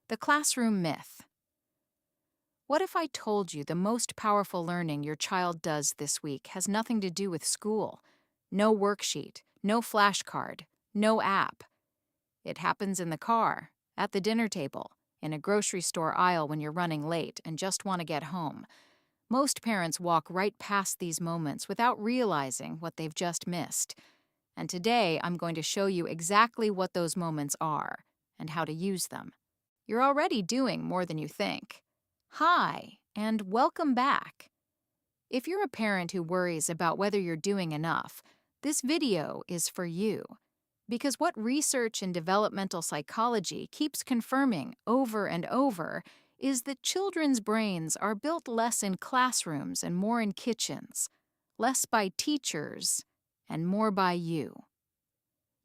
The classroom myth. What if I told you the most powerful learning your child does this week has nothing to do with school? No worksheet, no flashcard, no app. It happens in the car, at the dinner table, in a grocery store aisle when you're running late and just want to get home. Most parents walk right past these moments without realizing what they've just missed. And today I'm going to show you exactly what those moments are and how to use them. You're already doing more than you think. Hi, and welcome back. If you're a parent who worries about whether you're doing enough, this video is for you. Because what research in developmental psychology keeps confirming over and over is that children's brains are built less in classrooms and more in kitchens, less by teachers and more by you.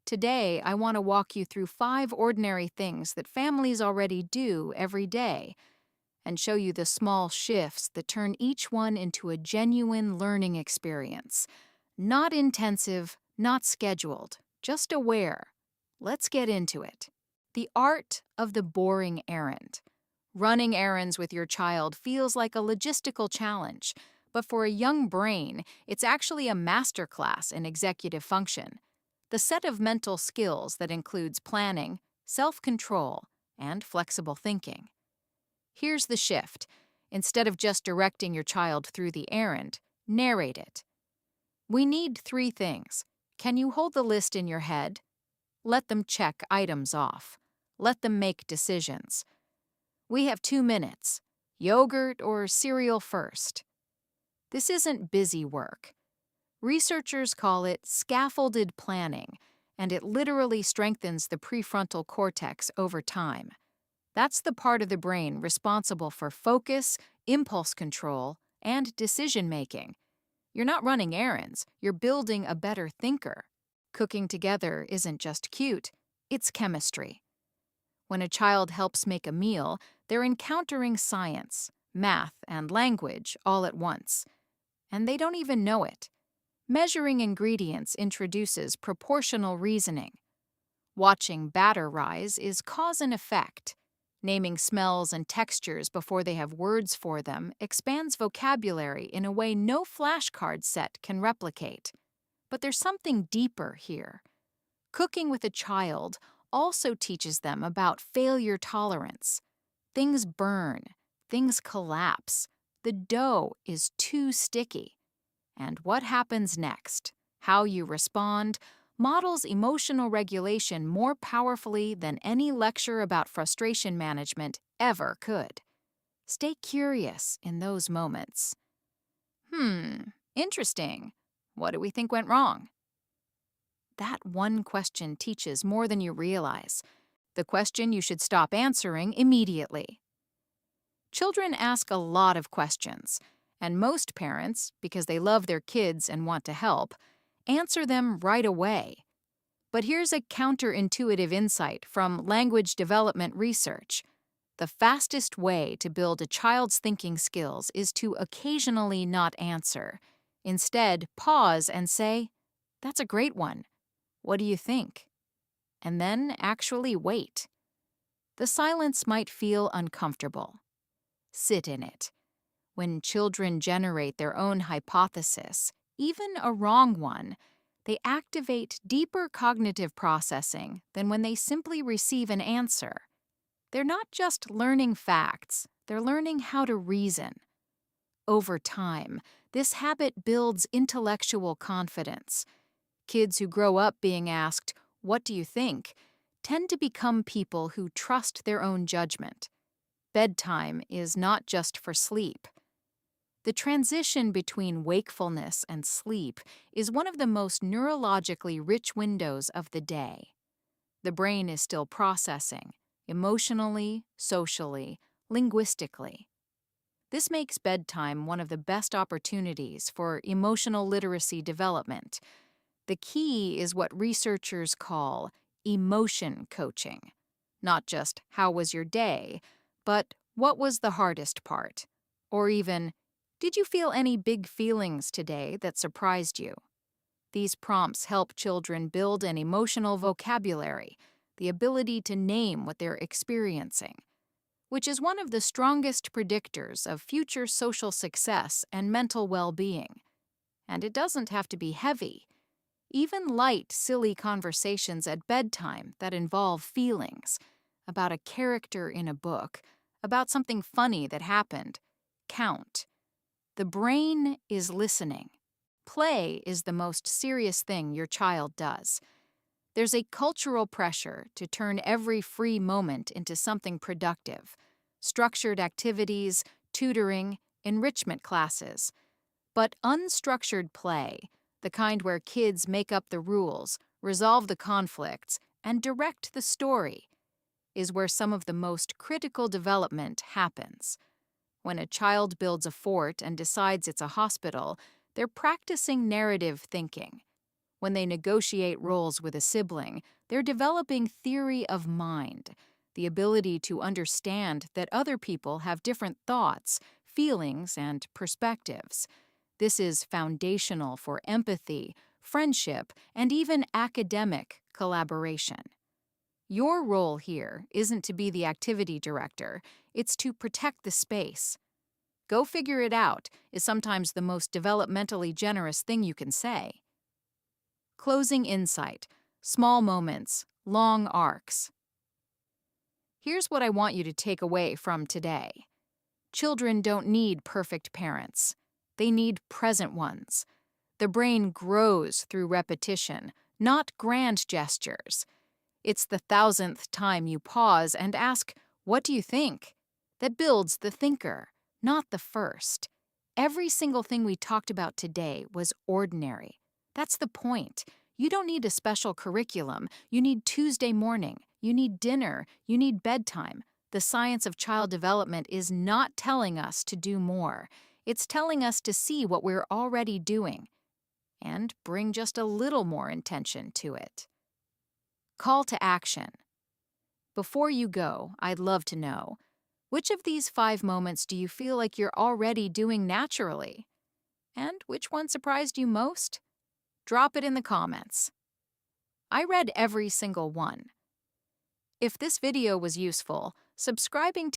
Today, I want to walk you through 5 ordinary things that families already do every day and show you the small shifts that turn each one into a genuine learning experience. Not intensive, not scheduled, just aware. Let's get into it. The art of the boring errand. Running errands with your child feels like a logistical challenge, but for a young brain, it's actually a masterclass in executive function. The set of mental skills that includes planning, self-control, and flexible thinking. Here's the shift. Instead of just directing your child through the errand, narrate it. We need 3 things. Can you hold the list in your head? Let them check items off. Let them make decisions. We have 2 minutes. Yogurt or cereal first. This isn't busy work. Researchers call it scaffolded planning, and it literally strengthens the prefrontal cortex over time. That's the part of the brain responsible for focus, impulse control, and decision-making. You're not running errands, you're building a better thinker. Cooking together isn't just cute, it's chemistry. When a child helps make a meal, they're encountering science, math, and language all at once. And they don't even know it. Measuring ingredients introduces proportional reasoning. Watching batter rise is cause and effect. Naming smells and textures before they have words for them expands vocabulary in a way no flashcard set can replicate. But there's something deeper here. Cooking with a child also teaches them about failure tolerance. Things burn, things collapse, the dough is too sticky. And what happens next, how you respond, models emotional regulation more powerfully than any lecture about frustration management ever could. Stay curious in those moments. Interesting. What do we think went wrong? That one question teaches more than you realize. The question you should stop answering immediately. Children ask a lot of questions, and most parents, because they love their kids and want to help, answer them right away. But here's a counterintuitive insight from language development research. The fastest way to build a child's thinking skills is to occasionally not answer. Instead, pause and say, "That's a great one. What do you think?" And then actually wait. The silence might feel uncomfortable. Sit in it. When children generate their own hypothesis, even a wrong one, they activate deeper cognitive processing than when they simply receive an answer. They're not just learning facts, they're learning how to reason. Over time, this habit builds intellectual confidence. Kids who grow up being asked, "What do you think?" tend to become people who trust their own judgment. Bedtime is not just for sleep. The transition between wakefulness and sleep is one of the most neurologically rich windows of the day. The brain is still processing, emotionally, socially, linguistically. This makes bedtime one of the best opportunities for emotional literacy development. The key is what researchers call emotion coaching. Not just "how was your day," but "what was the hardest part?" Or even, "Did you feel any big feelings today that surprised you?" These prompts help children build an emotional vocabulary, the ability to name what they're experiencing. which is one of the strongest predictors of future social success and mental well-being. And it doesn't have to be heavy. Even light, silly conversations at bedtime that involve feelings, about a character in a book, about something funny that happened, count. The brain is listening. Play is the most serious thing your child does. There's a cultural pressure to turn every free moment into something productive. Structured activities, tutoring, enrichment classes. But unstructured play, the kind where kids make up the rules, resolve the conflicts, and direct the story, is where some of the most critical development happens. When a child builds a fort and decides it's a hospital, they're practicing narrative thinking. When they negotiate roles with a sibling, they're developing theory of mind, the ability to understand that other people have different thoughts, feelings, and perspectives. This is foundational for empathy, friendship, and even academic collaboration. Your role here isn't to be the activity director, it's to protect the space. Go figure it out is sometimes the most developmentally generous thing you can say. Closing insight, small moments, long arcs. Here's what I want you to take away from today. Children don't need perfect parents. They need present ones. The brain grows through repetition, not grand gestures. It's the 1,000th time you pause and ask, "What do you think?" that builds the thinker, not the first. Every single thing we talked about today was ordinary. That's the point. You don't need a special curriculum. You need Tuesday morning. You need dinner. You need bedtime. The science of child development is not telling us to do more. It's telling us to see what we're already doing and bring just a little more intention to it. Call to action. Before you go, I'd love to know, which of these 5 moments do you feel like you're already doing naturally? And which one surprised you most? Drop it in the comments. I read every single one. If this video was useful, subscribing